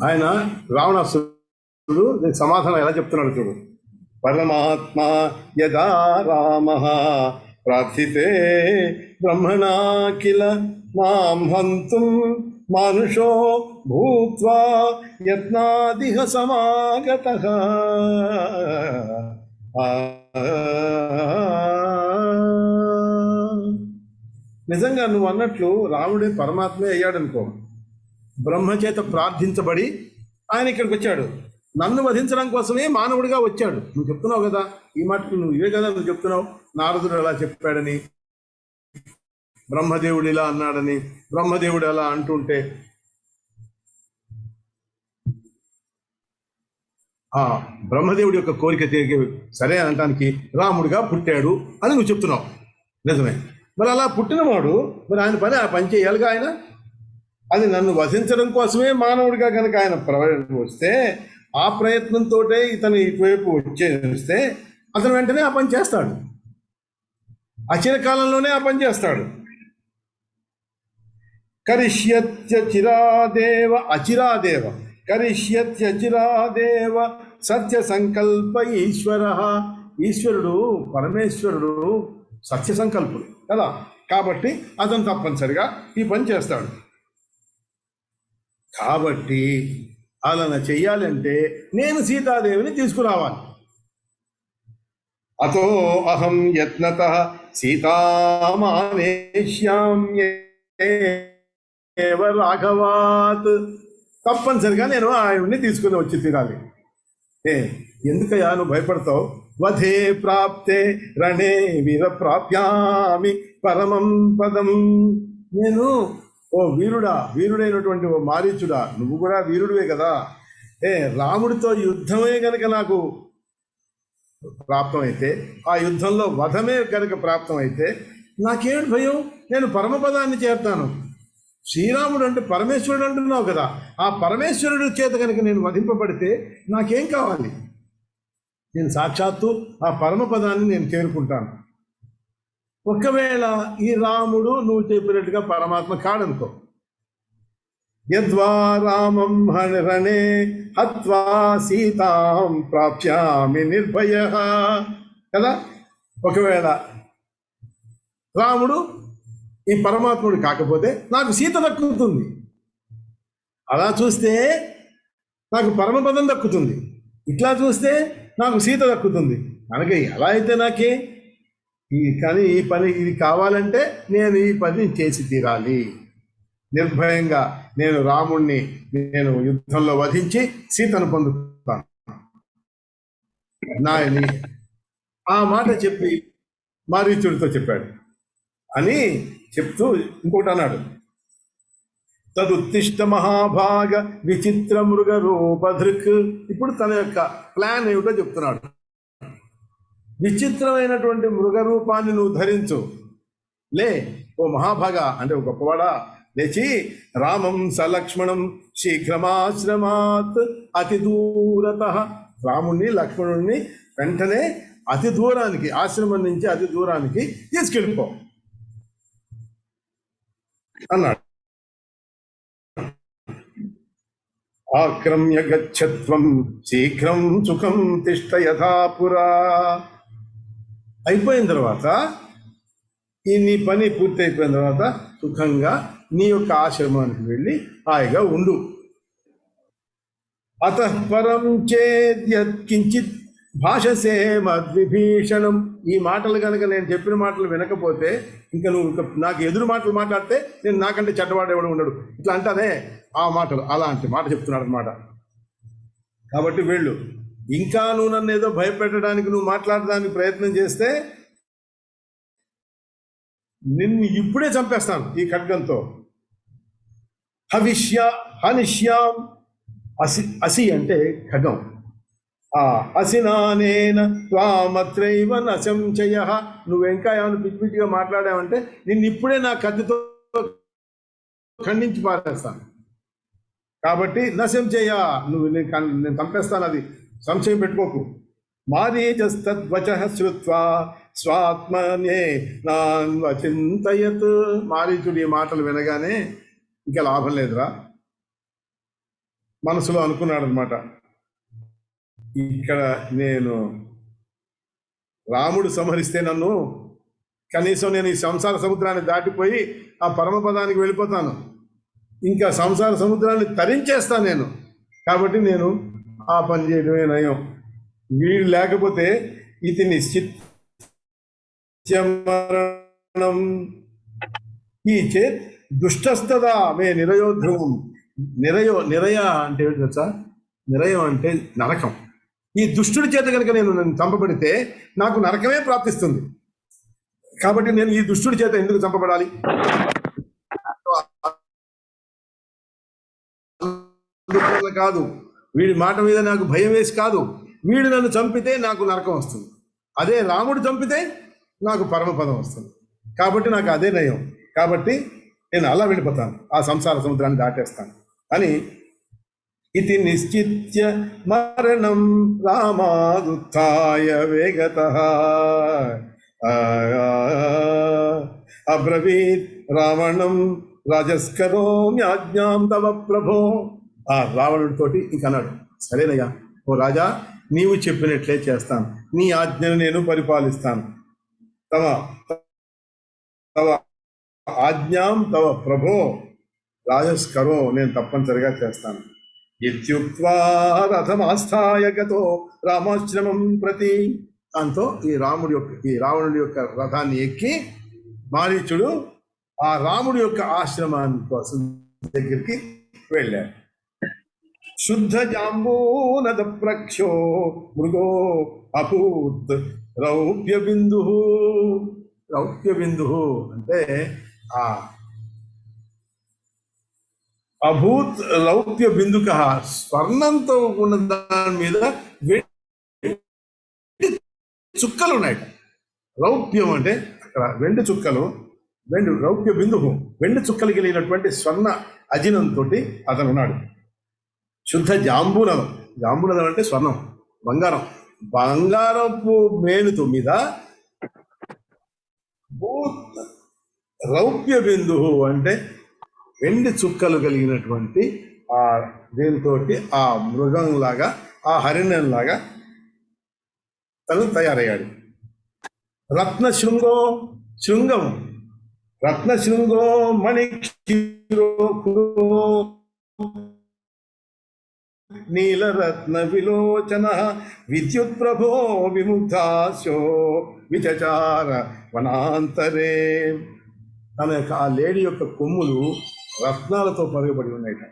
ఆయన రావణాసురుడు దీనికి సమాధానం ఎలా చెప్తున్నాడు చూడు. పరమాత్మా యదా రామ ప్రార్థితే బ్రహ్మణా కిల మాం హంతుం మానుషో భూత్వా యత్నాదిహ సమాగతః. నిజంగా నువ్వు అన్నట్లు రాముడే పరమాత్మే అయ్యాడనుకో, బ్రహ్మచేత ప్రార్థించబడి ఆయన ఇక్కడికి వచ్చాడు. నన్ను వధించడం కోసమే మానవుడిగా వచ్చాడు. నువ్వు చెప్తున్నావు కదా ఈ మాటలు, నువ్వు ఇవే కదా నువ్వు చెప్తున్నావు. నారదుడు అలా చెప్పాడని, బ్రహ్మదేవుడు ఇలా అన్నాడని, బ్రహ్మదేవుడు అలా అంటుంటే ఆ బ్రహ్మదేవుడి యొక్క కోరిక తిరిగి సరే అనటానికి రాముడిగా పుట్టాడు అని నువ్వు చెప్తున్నావు. నిజమే. మరి అలా పుట్టినవాడు మరి ఆయన పని ఆ పని చేయాలిగా ఆయన. అది నన్ను వధించడం కోసమే మానవుడిగా కనుక ఆయన వస్తే, ఆ ప్రయత్నంతో ఇతను ఇటువైపు వచ్చేస్తే అతను వెంటనే ఆ పని చేస్తాడు. అచిరకాలంలోనే ఆ పని చేస్తాడు. కరిష్యత్యచిరాదేవ అచిరాదేవ కరిష్యత్యచిరాదేవ సత్య సంకల్ప ఈశ్వర. ఈశ్వరుడు పరమేశ్వరుడు సత్య సంకల్పుడు కదా, కాబట్టి అతను తప్పనిసరిగా ఈ పని చేస్తాడు. కాబట్టి అలా చెయ్యాలంటే నేను సీతాదేవిని తీసుకురావాలి. అతో అహం యత్నత సీతామానేష్యామ్యేవ రాఘవాత్. తప్పనిసరిగా నేను ఆవిడ్ని తీసుకుని వచ్చి తీరాలి. ఎందుకయ్యా నువ్వు భయపడతావు? వధే ప్రాప్తే రణే వీర ప్రాప్యామి పరమం పదం. నేను ఓ వీరుడైనటువంటి ఓ మారీచుడా, నువ్వు కూడా వీరుడివే కదా. రాముడితో యుద్ధమే కనుక నాకు ప్రాప్తమైతే, ఆ యుద్ధంలో వధమే కనుక ప్రాప్తమైతే నాకేమిటి భయం? నేను పరమపదాన్ని చేరుతాను. శ్రీరాముడు అంటే పరమేశ్వరుడు అంటున్నావు కదా, ఆ పరమేశ్వరుడు చేత కనుక నేను వధింపబడితే నాకేం కావాలి? నేను సాక్షాత్తు ఆ పరమపదాన్ని నేను చేరుకుంటాను. ఒకవేళ ఈ రాముడు నువ్వు చెప్పినట్టుగా పరమాత్మ కాడనుకో, యద్వా రామం హరణే హత్వా సీతాం ప్రాప్యామి నిర్భయ కదా. ఒకవేళ రాముడు ఈ పరమాత్ముడు కాకపోతే నాకు సీత దక్కుతుంది. అలా చూస్తే నాకు పరమపదం దక్కుతుంది, ఇట్లా చూస్తే నాకు సీత దక్కుతుంది. మనకి ఎలా అయితే నాకే కానీ ఈ పని ఇది కావాలంటే నేను ఈ పని చేసి తీరాలి. నిర్భయంగా నేను రాముణ్ణి నేను యుద్ధంలో వధించి సీతను పొందుతాను నాయని ఆ మాట చెప్పి మారీచుడితో చెప్పాడు అని చెప్తూ ఇంకోటి అన్నాడు. తదుత్తిష్ట మహాభాగ విచిత్ర మృగ రూపధృక్. ఇప్పుడు తన యొక్క ప్లాన్ ఏమిటో చెప్తున్నాడు. విచిత్రమైనటువంటి మృగ రూపాన్ని నువ్వు ధరించు. లే ఓ మహాభాగ అంటే ఒక గొప్పవాడా, లేచి రామం సలక్ష్మణం శీఘ్రమాశ్రమాత్ అతి దూరత. రాముణ్ణి లక్ష్మణుణ్ణి వెంటనే అతి దూరానికి, ఆశ్రమం నుంచి అతి దూరానికి తీసుకెళ్ళిపో అన్నాడు. ఆక్రమ్య గచ్చత్వం శీఘ్రం సుఖం తిష్ట యథాపురా. అయిపోయిన తర్వాత ఈ నీ పని పూర్తి అయిపోయిన తర్వాత సుఖంగా నీ యొక్క ఆశ్రమానికి వెళ్ళి హాయిగా ఉండు. అతః పరం చేద్యత్కించిత్ భాషసే మద్విభీషణం. ఈ మాటలు కనుక నేను చెప్పిన మాటలు వినకపోతే ఇంకా నువ్వు నాకు ఎదురు మాటలు మాట్లాడితే నేను నాకంటే చెడ్డవాడేవాడు ఉండడు. ఇట్లా అంటానే ఆ మాటలు అలాంటి మాట చెప్తున్నాడు అనమాట. కాబట్టి వెళ్ళు. ఇంకా నువ్వు నన్ను ఏదో భయపెట్టడానికి నువ్వు మాట్లాడడానికి ప్రయత్నం చేస్తే నిన్ను ఇప్పుడే చంపేస్తాను ఈ ఖడ్గంతో. హనిష్యాం. అసి అంటే ఖడ్గం. అసినానేన త్వామత్రైవ నశంచయ. నువ్వు ఇంకా ఏమైనా పిచ్చి పిచ్చిగా మాట్లాడావంటే నిన్ను ఇప్పుడే నా కత్తితో ఖండించి పారేస్తాను. కాబట్టి నా సంశయ, నేను చంపేస్తాను, అది సంశయం పెట్టుకోకు. మారీచస్తద్వచ శ్రుత్వా స్వాత్మనే నాన్వచింతయత్. మారీచుడు ఈ మాటలు వినగానే ఇంకా లాభం లేదురా మనసులో అనుకున్నాడు అనమాట. ఇక్కడ నేను రాముడు సంహరిస్తే నన్ను, కనీసం నేను ఈ సంసార సముద్రాన్ని దాటిపోయి ఆ పరమపదానికి వెళ్ళిపోతాను, ఇంకా సంసార సముద్రాన్ని తరించేస్తాను నేను. కాబట్టి నేను ఆ పని చేయడమే నయం. వీడు లేకపోతే ఇది నిశ్చిత్యమరణం ఈ చేత్ దుష్టస్తదా మే నిరయోధ్రువం. నిరయ అంటే తెలుసా? నిరయం అంటే నరకం. ఈ దుష్టుడి చేత కనుక నన్ను చంపబడితే నాకు నరకమే ప్రాప్తిస్తుంది. కాబట్టి నేను ఈ దుష్టుడి చేత ఎందుకు చంపబడాలి? కాదు, వీడి మాట మీద నాకు భయం వేసి కాదు, వీడు నన్ను చంపితే నాకు నరకం వస్తుంది, అదే రాముడు చంపితే నాకు పరమపదం వస్తుంది. కాబట్టి నాకు అదే నయం. కాబట్టి నేను అలా వెళ్ళిపోతాను, ఆ సంసార సముద్రాన్ని దాటేస్తాను అని. ఇది నిశ్చిత్య మరణం రామాదుత్థాయ వేగతః అబ్రవీత్ రావణం రాజస్కరోమ్యాజ్ఞాం తవ ప్రభో. ఆ రావణుడితోటి ఇంక అన్నాడు, సరేనయ్యా ఓ రాజా, నీవు చెప్పినట్లే చేస్తాను, నీ ఆజ్ఞను నేను పరిపాలిస్తాను. తవ తవ ఆజ్ఞాం తవ ప్రభో రాజస్కరో, నేను తప్పనిసరిగా చేస్తాను. ఇత్యుక్త్వా రథమాస్థాయ గతో రామాశ్రమం ప్రతి. దాంతో ఈ రావణుడి యొక్క రథాన్ని ఎక్కి మారీచుడు ఆ రాముడి యొక్క ఆశ్రమాన్ని కోసం దగ్గరికి వెళ్ళాడు. శుద్ధ జాంబూనద ప్రక్షో మృగో అభూత్ రౌప్య బిందు. రౌప్య బిందు అంటే ఆ అభూత్ రౌప్య బిందుక, స్వర్ణంతో ఉన్న దాని మీద చుక్కలు ఉన్నాయి. రౌప్యం అంటే అక్కడ వెండి చుక్కలు, రౌప్య బిందువు, వెండి చుక్కలు కలిగినటువంటి స్వర్ణ అజినంతో అతను ఉన్నాడు. శుద్ధ జాంబూనదం, జాంబూనదం అంటే స్వర్ణం, బంగారం, బంగారపు మేనుతో మీద రౌప్య బిందువు అంటే వెండి చుక్కలు కలిగినటువంటి ఆ దీంతో ఆ మృగంలాగా, ఆ హరిణంలాగా తను తయారయ్యాడు. రత్న శృంగం రత్న శృంగో మణిక్షిరో నీలరత్న విలోచన విద్యుత్ ప్రభో విముగ్ధాస్యో విచచార వనాంతరే. తన యొక్క ఆ లేడీ యొక్క కొమ్ములు రత్నాలతో పరగబడి ఉన్నాయట.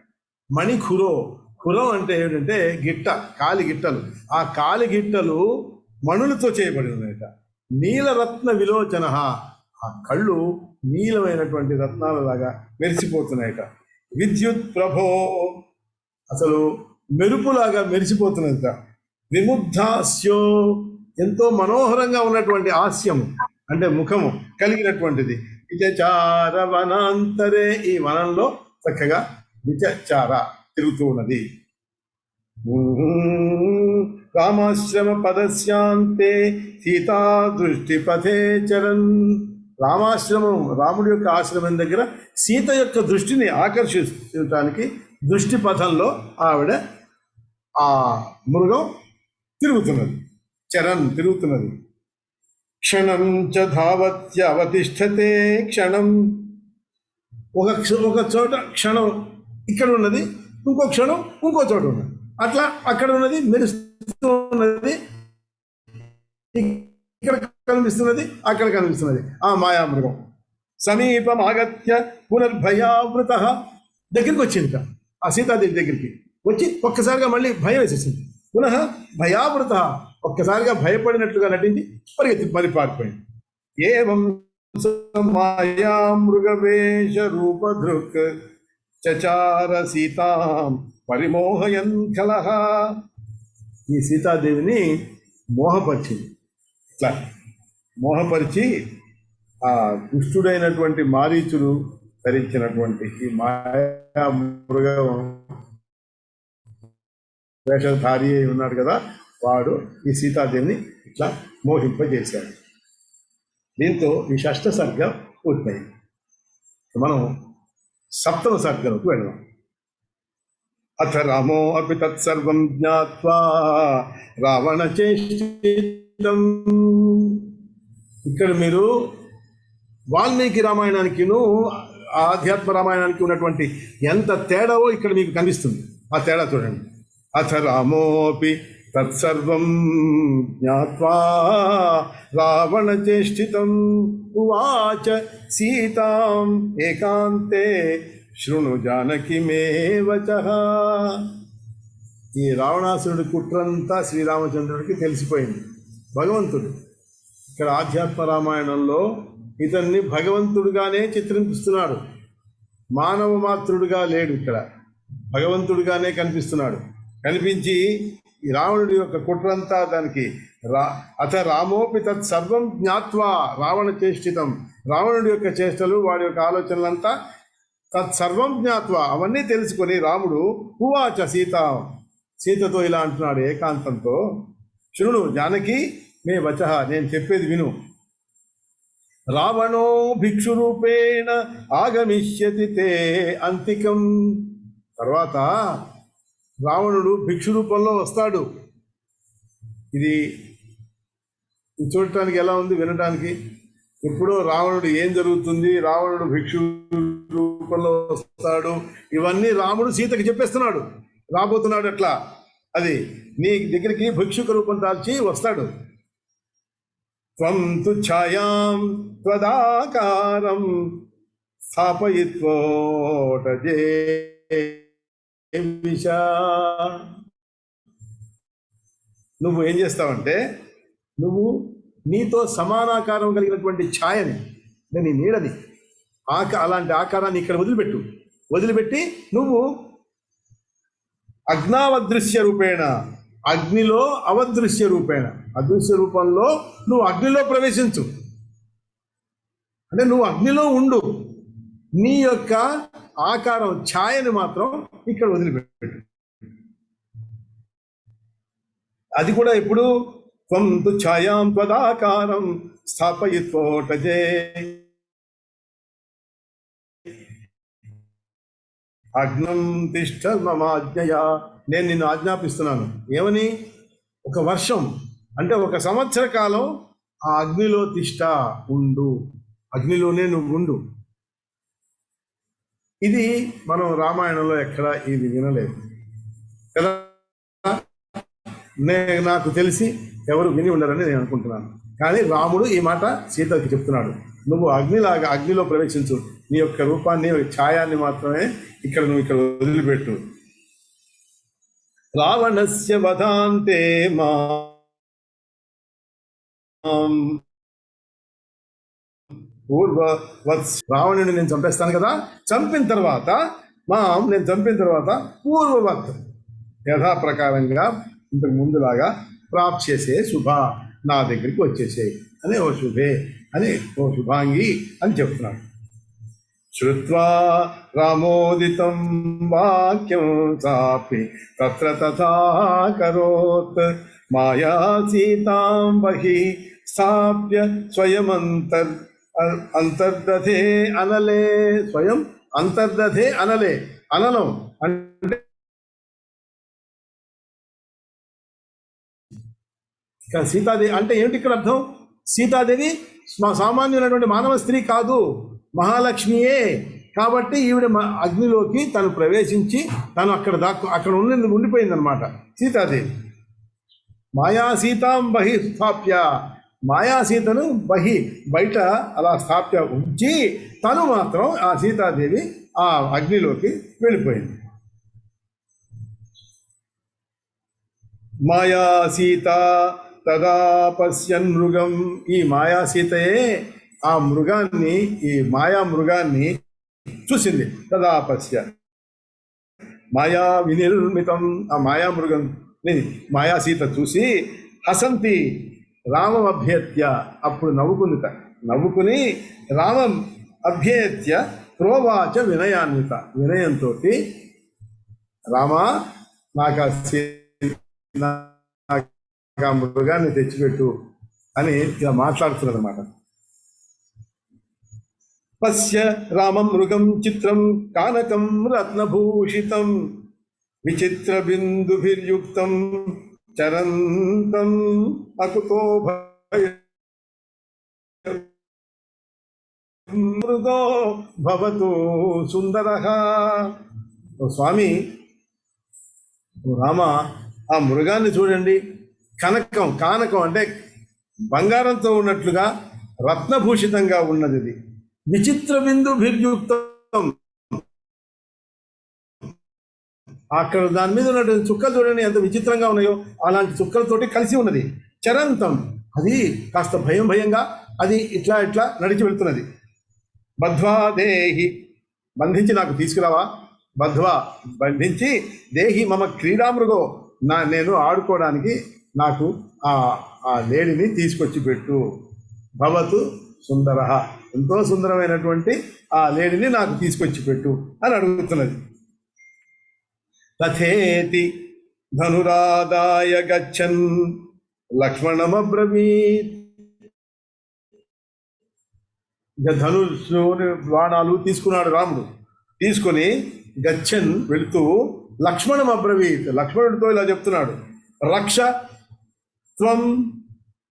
ఖురం అంటే ఏమిటంటే గిట్ట, కాలి గిట్టలు. ఆ కాలి గిట్టలు మణులతో చేయబడి ఉన్నాయట. నీలరత్న విలోచన, ఆ కళ్ళు నీలమైనటువంటి రత్నాలలాగా మెరిసిపోతున్నాయట. విద్యుత్ ప్రభో, అసలు మెరుపులాగా మెరిసిపోతున్నదట. విముగ్ధాస్యో, ఎంతో మనోహరంగా ఉన్నటువంటి హాస్యము అంటే ముఖము కలిగినటువంటిది. విచచార వనాంతరే, ఈ వనంలో చక్కగా విచచార తిరుగుతూ ఉన్నది. రామాశ్రమ పదస్యాంతే సీతా దృష్టి పథే చరన్. రామాశ్రమం, రాముడి యొక్క ఆశ్రమం దగ్గర సీత యొక్క దృష్టిని ఆకర్షించడానికి దృష్టి పథంలో ఆవిడ ఆ మృగం తిరుగుతున్నది, చరణ్ తిరుగుతున్నది. క్షణం చ ధావత్య అవతిష్ఠతే క్షణం, ఒక చోట క్షణం ఇక్కడ ఉన్నది, ఇంకో క్షణం ఇంకో చోట ఉన్నది, అట్లా అక్కడ ఉన్నది మెరుస్తూ ఉన్నది, ఇక్కడ కనిపిస్తున్నది, అక్కడ కనిపిస్తున్నది ఆ మాయామృగం. సమీపం ఆగత్య పునర్భయావృత, దగ్గరికి వచ్చింది ఆ సీతాదేవి దగ్గరికి వచ్చి ఒక్కసారిగా మళ్ళీ భయం వేసేసింది. పునః భయావృత, ఒక్కసారిగా భయపడినట్లుగా నటించి మరి పారిపోయింది. ఏవం మాయామృగవేష రూపధృక్ చచార సీతాం పరిమోహయన్ కలహ. ఈ సీతాదేవిని మోహపరిచింది. ఇట్లా మోహపరిచి ఆ దుష్టుడైనటువంటి మారీచుడు ధరించినటువంటి ఈ మాయా మృగం వేషధారి అయి ఉన్నాడు కదా, వాడు ఈ సీతాదేవిని ఇట్లా మోహింపజేశాడు. దీంతో ఈ షష్ఠ సర్గ పూర్తయింది. మనం సప్తమ సర్గలకు వెళ్దాం. అథ రామో అపి తత్సర్వం జ్ఞాత్వా రావణ చేష్టితం. ఇక్కడ మీరు వాల్మీకి రామాయణానికిను ఆధ్యాత్మ రామాయణానికి ఉన్నటువంటి ఎంత తేడావో ఇక్కడ మీకు కనిపిస్తుంది. ఆ తేడా చూడండి. అథ రామోపి తత్సర్వం జ్ఞాత్వా రావణ చేష్టితం ఉవాచ సీతాం ఏకాంతే శృణు జానకి మే వచః. ఈ రావణాసురుడి కుట్రంతా శ్రీరామచంద్రుడికి తెలిసిపోయింది. భగవంతుడు ఇక్కడ ఆధ్యాత్మ రామాయణంలో ఇతన్ని భగవంతుడిగానే చిత్రింపిస్తున్నాడు. మానవ మాతృడుగా లేడు, ఇక్కడ భగవంతుడిగానే కనిపిస్తున్నాడు. కనిపించి ఈ రావణుడి యొక్క కుట్రంతా దానికి అథ రామోపి తత్ సర్వం జ్ఞాత్వా రావణ చేష్టితం. రావణుడి యొక్క చేష్టలు, వాడి యొక్క ఆలోచనలంతా తత్సర్వం జ్ఞాత్వా అవన్నీ తెలుసుకొని రాముడు ఉవాచ సీతతో ఇలా అంటున్నాడు ఏకాంతంతో, శృణు జానకి మే వచః, నేను చెప్పేది విను. రావణో భిక్షురూపేణ ఆగమిష్యతి తే అంతికం. తర్వాత రావణుడు భిక్షు రూపంలో వస్తాడు. ఇది చూడటానికి ఎలా ఉంది, వినటానికి. ఎప్పుడో రావణుడు ఏం జరుగుతుంది, రావణుడు భిక్షు రూపంలో వస్తాడు, ఇవన్నీ రాముడు సీతకి చెప్పేస్తున్నాడు. రాబోతున్నాడు అట్లా, అది నీ దగ్గరికి భిక్షుక రూపం దాల్చి వస్తాడు. త్వం తు ఛాయాం త్వదాకారం స్థాపయిత్వోటజే విషా. నువ్వు ఏం చేస్తావంటే, నువ్వు నీతో సమానాకారం కలిగినటువంటి ఛాయని, నీ నీడని, అలాంటి ఆకారాన్ని ఇక్కడ వదిలిపెట్టి నువ్వు అగ్నావదృశ్య రూపేణ, అగ్నిలో అవదృశ్య రూపేణ, అదృశ్య రూపంలో నువ్వు అగ్నిలో ప్రవేశించు. అంటే నువ్వు అగ్నిలో ఉండు, నీ యొక్క ఆకారం ఛాయని మాత్రం ఇక్కడ వదిలిపెట్టు. అది కూడా ఎప్పుడు, త్వం తు ఛాయాం త్వదాకారం స్థాపయిత్వోటజే అగ్నం తిష్ఠ మమాజ్ఞయా. నేను నిన్ను ఆజ్ఞాపిస్తున్నాను. ఏమని? ఒక వర్షం అంటే 1 సంవత్సర కాలం ఆ అగ్నిలో తిష్ట ఉండు, అగ్నిలోనే నువ్వు ఉండు. ఇది మనం రామాయణంలో ఎక్కడ ఇది వినలేదు కదా. నాకు తెలిసి ఎవరు విని ఉండరని నేను అనుకుంటున్నాను. కానీ రాముడు ఈ మాట సీతకి చెప్తున్నాడు. నువ్వు అగ్నిలో ప్రవేశించు, నీ యొక్క రూపాన్ని, ఛాయాన్ని మాత్రమే ఇక్కడ నువ్వు వదిలిపెట్టు. రావణస్య వధాంతే రావణుని నేను చంపేస్తాను కదా, చంపిన తర్వాత పూర్వవత్ యథాప్రకారంగా ఇంతకు ముందులాగా ప్రాప్తి చేసే శుభ, నా దగ్గరికి వచ్చేసేయి అని, ఓ శుభే అని, ఓ శుభాంగి అని చెప్తున్నాడు. శ్రుత్వా రామోదితం వాక్యం సాపి తత్ర తథా కరోత్ మాయా సీతాం బహి స్థాప్య స్వయం అంతర్దధే అనలే. స్వయం అంతర్దధే అనలే, అనలం అంటే సీతాదేవి అంటే ఏమిటి ఇక్కడ అర్థం? సీతాదేవి సామాన్యమైనటువంటి మానవ స్త్రీ కాదు, మహాలక్ష్మియే. కాబట్టి ఈవిడ అగ్నిలోకి తను ప్రవేశించి తను అక్కడ ఉండిపోయిందనమాట సీతాదేవి. మాయా సీతాం బహి స్థాప్య, మాయా సీతను బయట అలా స్థాప్య ఉంచి తను మాత్రం ఆ సీతాదేవి ఆ అగ్నిలోకి వెళ్ళిపోయింది. మాయా సీత తదా పశ్యన్ మృగం. ఈ మాయా సీతయే ఆ మృగాన్ని, ఈ మాయా మృగాన్ని చూసింది. తదా పశ్య మాయా వినిర్మితం. ఆ మాయా మృగం మాయా సీత చూసి హసంతి రామం అభ్యేత్య, అప్పుడు నవ్వుకుని రామం అభ్యేత్య ప్రోవాచ వినయాన్విత, వినయంతో రామా నాకు నాకు ఆ మృగాన్ని తెచ్చిపెట్టు అని ఇలా మాట్లాడుతున్నది అన్నమాట. పశ్య రామం మృగం చిత్రం కానకం రత్నభూషితం విచిత్ర బిందుభిర్యుక్తం చరంతం అకుతో మృగో భవతు సుందరః. ఓ స్వామి, ఓ రామ, ఆ మృగాన్ని చూడండి. కనకం, కానకం అంటే బంగారంతో ఉన్నట్లుగా రత్నభూషితంగా ఉన్నది. ఇది విచిత్ర బిందుభిర్యుక్తం. అక్కడ దాని మీద ఉన్నటువంటి చుక్కలు చూడండి ఎంత విచిత్రంగా ఉన్నాయో, అలాంటి చుక్కలతోటి కలిసి ఉన్నది. చరంతం, అది కాస్త భయం భయంగా అది ఇట్లా ఇట్లా నడిచి వెళ్తున్నది. బధ్వా దేహి, బంధించి నాకు తీసుకురావా. బధ్వా, బంధించి, దేహి మమ క్రీడామృగో, నేను ఆడుకోవడానికి నాకు ఆ లేడిని తీసుకొచ్చి పెట్టు. భవతు సుందర, ఎంతో సుందరమైనటువంటి ఆ లేడిని నాకు తీసుకొచ్చి పెట్టు అని అడుగుతున్నది. తథేతి ధనురాదాయ గచ్చన్ లక్ష్మణమబ్రవీత్. ధనుష్ని బాణాలు తీసుకున్నాడు రాముడు. తీసుకొని గచ్చన్ వెళుతూ లక్ష్మణం అబ్రవీత్, లక్ష్మణుడితో ఇలా చెప్తున్నాడు. రక్ష త్వం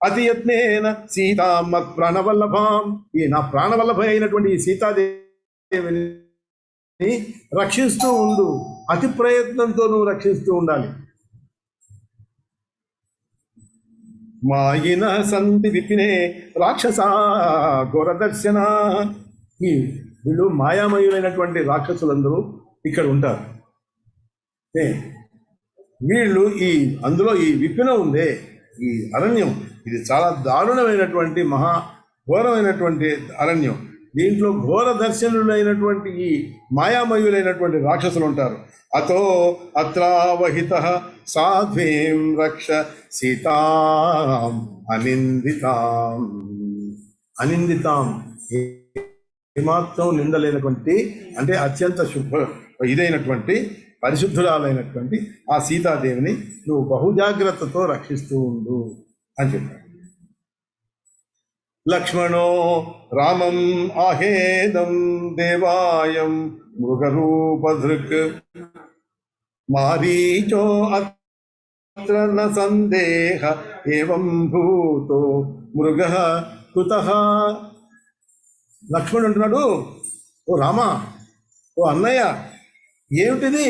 అతియత్నేన సీతామత్ ప్రాణవల్లభాం. ఈ నా ప్రాణవల్లభ అయినటువంటి ఈ సీతాదేవిని రక్షిస్తూ ఉండు. అతి ప్రయత్నంతో నువ్వు రక్షిస్తూ ఉండాలి. మాయిన సంతి విపినే రాక్షస ఘోరదర్శన. ఈ వీళ్ళు మాయామయులైనటువంటి రాక్షసులందరూ ఇక్కడ ఉంటారు. వీళ్ళు అందులో ఈ విపిన ఉందే, ఈ అరణ్యం, ఇది చాలా దారుణమైనటువంటి మహా ఘోరమైనటువంటి అరణ్యం. దీంట్లో ఘోర దర్శనులైనటువంటి ఈ మాయామయులైనటువంటి రాక్షసులు ఉంటారు. అతో అత్రావహిత సాధ్వీం రక్ష సీతాం అనిందితాం. అనిందితాం, ఏమాత్రం నిందలేనటువంటి, అంటే అత్యంత ఇదైనటువంటి పరిశుద్ధురాలైనటువంటి ఆ సీతాదేవిని నువ్వు బహుజాగ్రత్తతో రక్షిస్తూ ఉండు అని చెప్పాడు. లక్ష్మణో రామం ఆహేదం దేవాయం మృగరూపధృక్ మారీచో అత్ర న సందేహ ఏవం భూతో మృగః కుతః. లక్ష్మణుడు అంటున్నాడు, ఓ రామ, ఓ అన్నయ్య, ఏమిటిది?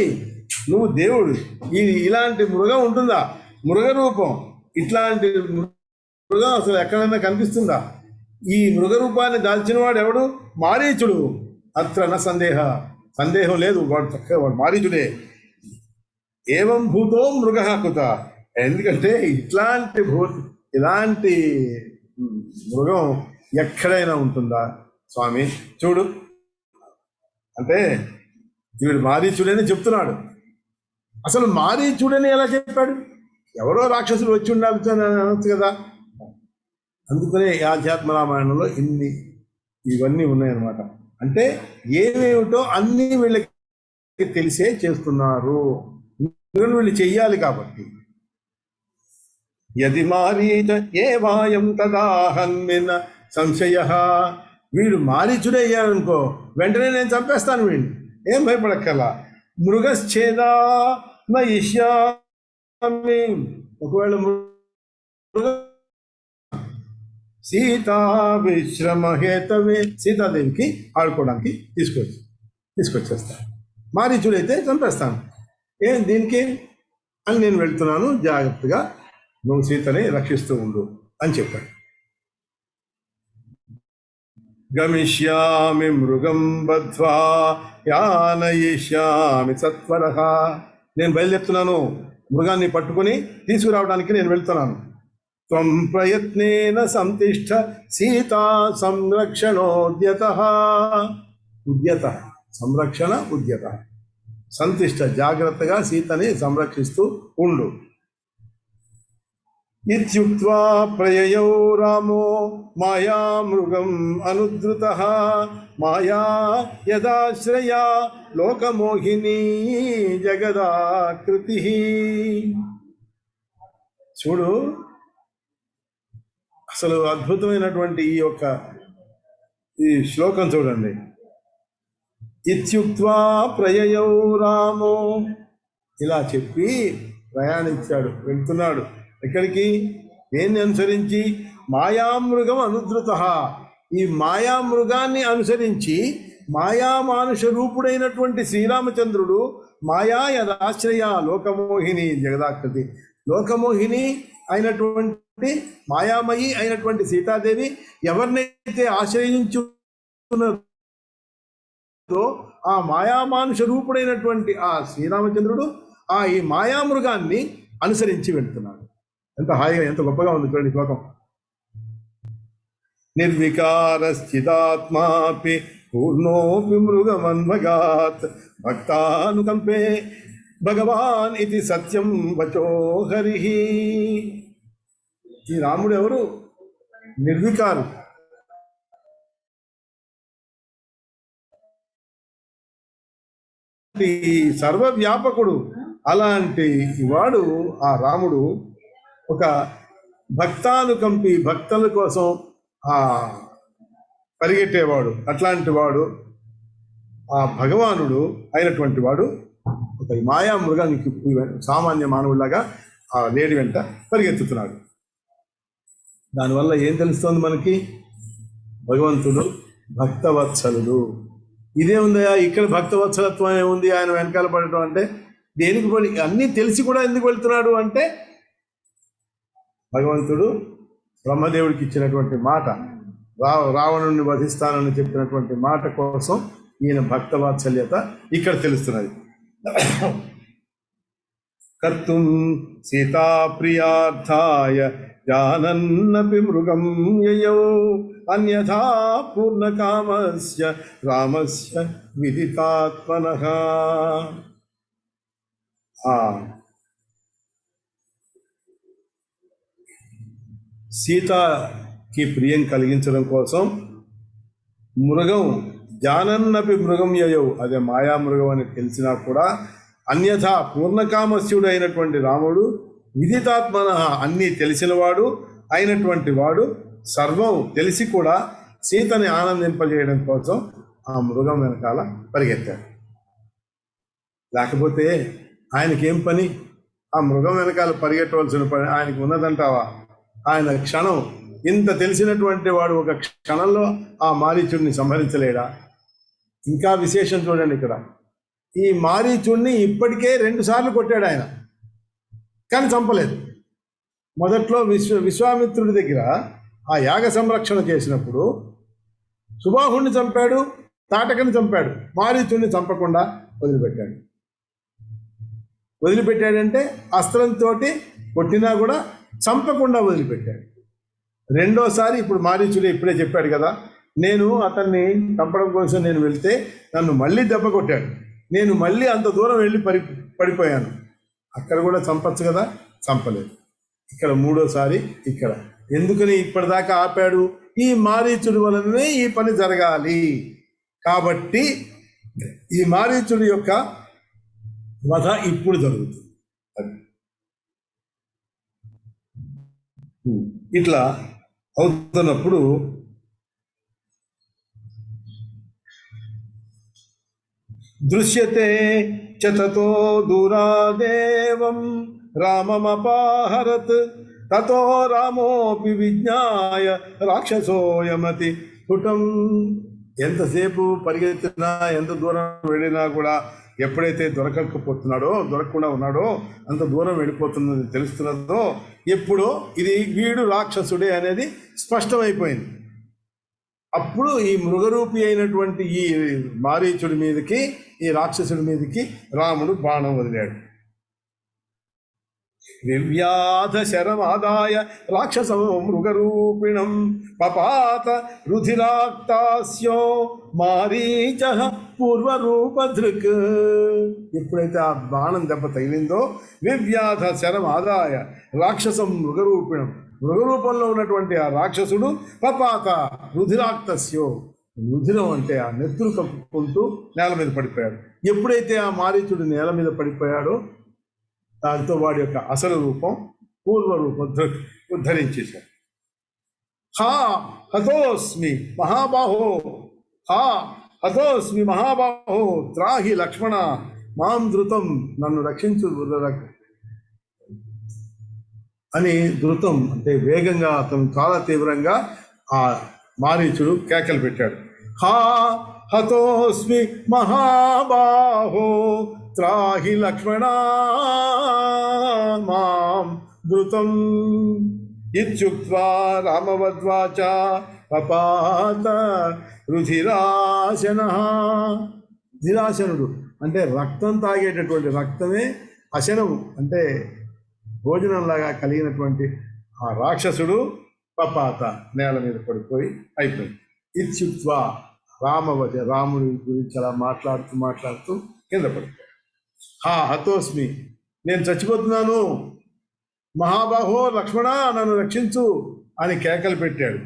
నువ్వు దేవుడు, ఇలాంటి మృగం ఉంటుందా? మృగ రూపం, ఇట్లాంటి మృగం అసలు ఎక్కడైనా కనిపిస్తుందా? ఈ మృగ రూపాన్ని దాల్చినవాడు ఎవడు? మారీచుడు. అత్ర న సందేహ, సందేహం లేదు, వాడు చక్కగా వాడు మారీచుడే. ఏవం భూతో మృగః కుత, ఎందుకంటే ఇలాంటి మృగం ఎక్కడైనా ఉంటుందా స్వామి? చూడు అంటే వీడు మారీచుడని చెప్తున్నాడు. అసలు మారీచుడని ఎలా చెప్పాడు? ఎవరో రాక్షసులు వచ్చి ఉండాలి అనొచ్చు కదా. అందుకనే ఆధ్యాత్మ రామాయణంలో ఇవన్నీ ఉన్నాయన్నమాట. అంటే ఏమేమిటో అన్నీ వీళ్ళకి తెలిసే చేస్తున్నారు, వీళ్ళు చెయ్యాలి కాబట్టి. యది మారీచ ఏ వాయం తదాహన్మిన సంశయ. వీడు మారీచుడే అయ్యారనుకో, వెంటనే నేను చంపేస్తాను వీడిని, ఏం భయపడక్కల. మృగశ్చేదా నయిష్యామి. ఒకవేళ సీతా విశ్రమహేతవే, సీతాదేవికి ఆడుకోవడానికి తీసుకొచ్చేస్తాను. మారీచుడైతే చంపేస్తాను. దీనికి అని నేను వెళ్తున్నాను, జాగ్రత్తగా నువ్వు సీతని రక్షిస్తూ ఉండు అని చెప్పాడు. గమిష్యామి మృగం బద్ధ్వా యానయిష్యామి సత్వరః. నేను బయలుదేరుతున్నాను, మృగాన్ని పట్టుకుని తీసుకురావడానికి నేను వెళ్తున్నాను. త్వం ప్రయత్నేన సంతిష్ఠ సీతా సంరక్షణోద్యతః. ఉద్యతః, సంరక్షణ, ఉద్యతః. సంతిష్ఠ, జాగ్రత్తగా సీతని సంరక్షిస్తూ ఉండు. ఇత్యుక్త్వా ప్రయయౌ రామో మాయా మృగం అనుద్రుతః. మాయా యదాశ్రయా లోకమోహినీ జగదాకృతిః. చూడు, అసలు అద్భుతమైనటువంటి ఈ శ్లోకం చూడండి. ఇత్యుక్త్వా ప్రయయౌ రామో, ఇలా చెప్పి ప్రయాణించాడు, వెళ్తున్నాడు. ఎక్కడికి? దేన్ని అనుసరించి? మాయామృగం అనుద్రుత. ఈ మాయామృగాన్ని అనుసరించి మాయామానుష రూపుడైనటువంటి శ్రీరామచంద్రుడు మాయా యదాశ్రయ లోకమోహిని జగదాకృతి, లోకమోహిని అయినటువంటి మాయామయి అయినటువంటి సీతాదేవి ఎవరినైతే ఆశ్రయించున్నదో ఆ మాయామానుష రూపుడైనటువంటి ఆ శ్రీరామచంద్రుడు ఈ మాయామృగాన్ని అనుసరించి వెళ్తున్నాడు. ఎంత హాయిగా, ఎంత గొప్పగా ఉంది చూడండి శ్లోకం. నిర్వికార స్థితాత్మాపి పూర్ణోపి మృగమన్వగాత్ భక్తానుకంపే భగవాన్ ఇది సత్యం వచో హరి. ఈ రాముడు ఎవరు? నిర్వికారు, సర్వవ్యాపకుడు. అలాంటి వాడు ఆ రాముడు ఒక భక్తానుకంపి, భక్తుల కోసం పరిగెట్టేవాడు. అట్లాంటి వాడు ఆ భగవానుడు అయినటువంటి వాడు ఒక మాయా మృగానికి సామాన్య మానవులాగా ఆ లేడి వెంట పరిగెత్తుతున్నాడు. దానివల్ల ఏం తెలుస్తోంది మనకి? భగవంతుడు భక్తవత్సలుడు. ఇదే ఉందయా, ఇక్కడ భక్తవత్సలత్వం ఏముంది? ఆయన వెనకాల పడటం అంటే దేనికి పడి? అన్నీ తెలిసి కూడా ఎందుకు వెళ్తున్నాడు అంటే భగవంతుడు బ్రహ్మదేవుడికి ఇచ్చినటువంటి మాట, రావణుడిని వధిస్తానని చెప్పినటువంటి మాట కోసం ఈయన భక్తవాత్సల్యత ఇక్కడ తెలుస్తున్నది. కర్తుం సీతాప్రియార్థాయ జానన్నపి మృగం యయౌ అన్యథా పూర్ణకామస్య రామస్య విదితాత్మనః. సీతకి ప్రియం కలిగించడం కోసం మృగం, జానన్నపి మృగం యయౌ, అదే మాయామృగం అని తెలిసినా కూడా అన్యథా పూర్ణకామస్యుడు అయినటువంటి రాముడు విదితాత్మన, అన్నీ తెలిసినవాడు అయినటువంటి వాడు, సర్వం తెలిసి కూడా సీతని ఆనందింపజేయడం కోసం ఆ మృగం వెనకాల పరిగెత్తాడు. లేకపోతే ఆయనకేం పని? ఆ మృగం వెనకాల పరిగెట్టవలసిన పని ఆయనకు ఉన్నదంటావా? ఆయన క్షణం, ఇంత తెలిసినటువంటి వాడు ఒక క్షణంలో ఆ మారీచుడిని సంహరించలేడా? ఇంకా విశేషం చూడండి ఇక్కడ. ఈ మారీచుడిని ఇప్పటికే 2 సార్లు కొట్టాడు ఆయన, కానీ చంపలేదు. మొదట్లో విశ్వామిత్రుడి దగ్గర ఆ యాగ సంరక్షణ చేసినప్పుడు సుబాహుణ్ణి చంపాడు, తాటకని చంపాడు, మారీచుడిని చంపకుండా వదిలిపెట్టాడు. వదిలిపెట్టాడంటే అస్త్రంతో కొట్టినా కూడా చంపకుండా వదిలిపెట్టాడు. రెండోసారి ఇప్పుడు మారీచుడు ఇప్పుడే చెప్పాడు కదా, నేను అతన్ని చంపడం కోసం నేను వెళ్తే నన్ను మళ్ళీ దెబ్బ కొట్టాడు, నేను మళ్ళీ అంత దూరం వెళ్ళి పడిపోయాను, అక్కడ కూడా చంపచ్చు కదా, చంపలేదు. ఇక్కడ మూడోసారి ఇక్కడ ఎందుకని ఇప్పటిదాకా ఆపాడు? ఈ మారీచుడి వలననే ఈ పని జరగాలి కాబట్టి ఈ మారీచుడి యొక్క వధ ఇప్పుడు జరుగుతుంది. ఇట్లా అవుతున్నప్పుడు దృశ్యతే చతతో దూరాదేవం రామమపాహరత్ తతో రామోపి విజ్ఞాయ రాక్షసోయమతి స్ఫుటం. ఎంతసేపు పరిగెత్తినా, ఎంత దూరం వెళ్ళినా కూడా ఎప్పుడైతే దొరకకుండా ఉన్నాడో, అంత దూరం వెళ్ళిపోతున్నది తెలుస్తున్నదో, ఎప్పుడో ఇది వీడు రాక్షసుడే అనేది స్పష్టమైపోయింది. అప్పుడు ఈ మృగరూపి అయినటువంటి ఈ మారీచుడి మీదకి, ఈ రాక్షసుడి మీదకి రాముడు బాణం వదిలాడు. దివ్యాధ శరమాదాయ రాక్షసం మృగరూపిణం పపాత రుధిరాక్తాస్యో మారీచ పూర్వరూపధృక్. ఎప్పుడైతే ఆ బాణం దెబ్బ తగిలిందో, దివ్యాధ శరమాదాయ రాక్షసం మృగరూపిణం, మృగరూపంలో ఉన్నటువంటి ఆ రాక్షసుడు పపాత రుధిరాక్తస్యో, రుధిరం అంటే ఆ నెత్తురు కప్పుకుంటూ నేల మీద పడిపోయాడు. ఎప్పుడైతే ఆ మారీచుడు నేల మీద పడిపోయాడో, దాంతో వాడి యొక్క అసలు రూపం పూర్వరూపం ఉద్ధరించేశారు. హా హతోస్మి మహాబాహో, హా హతోస్మి మహాబాహో త్రాహి లక్ష్మణ మాం ధృతం, నన్ను రక్షించు అని ధృతం అంటే వేగంగా, అతను చాలా తీవ్రంగా ఆ మారీచుడు కేకలు పెట్టాడు. హా హతోస్మి మహాబాహో త్రాహి లక్ష్మణ మాం ధృతం ఇత్యుక్త్వా రామవద్వాచ పపాత రుధిరాశనః. రుధిరాశనుడు అంటే రక్తం తాగేటటువంటి, రక్తమే అశనము అంటే భోజనంలాగా కలిగినటువంటి ఆ రాక్షసుడు పపాత నేల మీద పడిపోయి అయిపోయింది. ఇత్యుక్త్వా రామవచ, రాముడి గురించి అలా మాట్లాడుతూ కింద పడిపోయాడు. హా హతోస్మి, నేను చచ్చిపోతున్నాను, మహాబాహో లక్ష్మణ నన్ను రక్షించు అని కేకలు పెట్టాడు.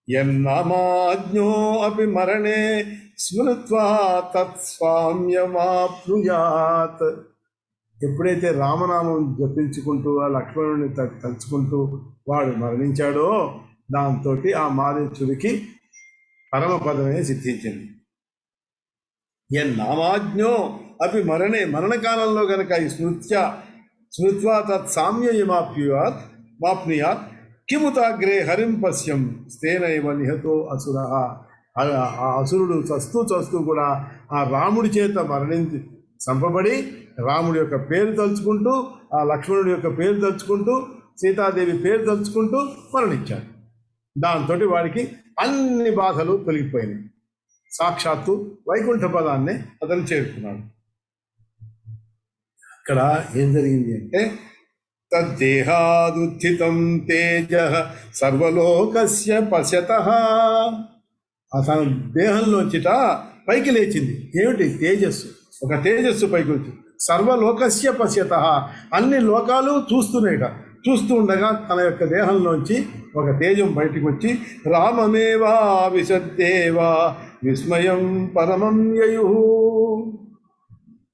ఎన్నామాజ్ఞో అపి మరణే స్మృత్వా తత్స్వామ్యమాప్నుయాత్. ఎప్పుడైతే రామనామం జపించుకుంటూ ఆ లక్ష్మణుని తలుచుకుంటూ వాడు మరణించాడో, దాంతో ఆ మారీచుడికి పరమపదమే సిద్ధించింది. నామాజ్ఞో అపి మరణే, మరణకాలంలో గనక ఈ స్మృత్వా తత్ సామ్యమాప్నుయాత్ కిముతాగ్రే హరిం పశ్యం స్తేనైవ నిహతో అసుర. ఆ అసురుడు చస్తూ కూడా ఆ రాముడి చేత చంపబడి రాముడి యొక్క పేరు తలుచుకుంటూ, ఆ లక్ష్మణుడి యొక్క పేరు తలుచుకుంటూ, సీతాదేవి పేరు తలుచుకుంటూ మరణించాడు. దాంతో వాడికి అన్ని బాధలు తొలగిపోయినాయి. సాక్షాత్తు వైకుంఠ పదాన్ని అతను చేరుకున్నాడు. అక్కడ ఏం జరిగింది అంటే, తద్దేహాదుత్థితం తేజ సర్వలోకస్య పశ్యతః. అతని దేహంలోంచిట పైకి లేచింది. ఏమిటి? తేజస్సు. ఒక తేజస్సు పైకి వచ్చింది. సర్వలోకస్య పశ్యతః, అన్ని లోకాలు చూస్తూ ఉండగా తన యొక్క దేహంలోంచి ఒక తేజం బయటికి వచ్చి రామమేవా విశద్దేవా విస్మయం పరమం యయు.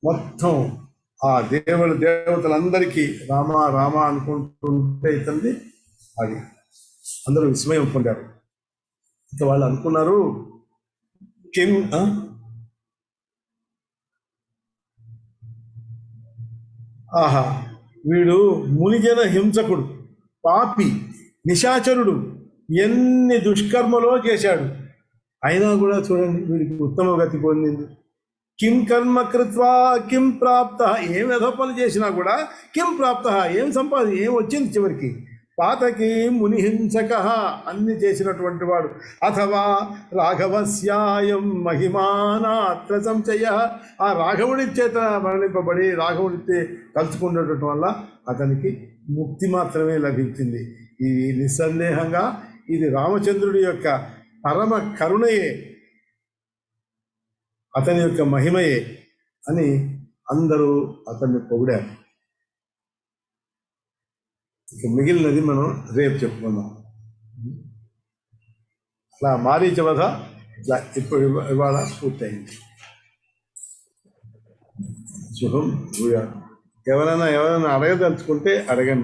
మొత్తం ఆ దేవతలందరికీ రామ రామ అనుకుంటుంటే ఇతనిది అది అందరూ విస్మయం పొందారు. ఇక వాళ్ళు అనుకున్నారు, కిం ఆహా వీడు మునిజన హింసకుడు, పాపి, నిశాచరుడు, ఎన్ని దుష్కర్మలో చేశాడు, అయినా కూడా చూడండి వీడికి ఉత్తమ గతి పొందింది. కిం కర్మ కృత్వా కిం ప్రాప్త, ఏం యథోపలు చేసినా కూడా కిం ప్రాప్త, ఏం వచ్చింది చివరికి? పాతకి మునిహింసక, అన్ని చేసినటువంటి వాడు. అథవా రాఘవస్యాయం మహిమానాత్ర సంశయ, ఆ రాఘవుడి చేత మరణింపబడి రాఘవుడి కలుసుకున్నటువంటి వల్ల అతనికి ముక్తి మాత్రమే లభించింది. ఇది నిస్సందేహంగా ఇది రామచంద్రుడి యొక్క పరమ కరుణయే, అతని యొక్క మహిమయే అని అందరూ అతన్ని పొగిడారు. ఇక మిగిలినది మనం రేపు చెప్పుకుందాం. అలా మారీచ వధ ఇట్లా ఇవాళ పూర్తయింది. శుభం. ఎవరైనా అడగదలుచుకుంటే అడగండి.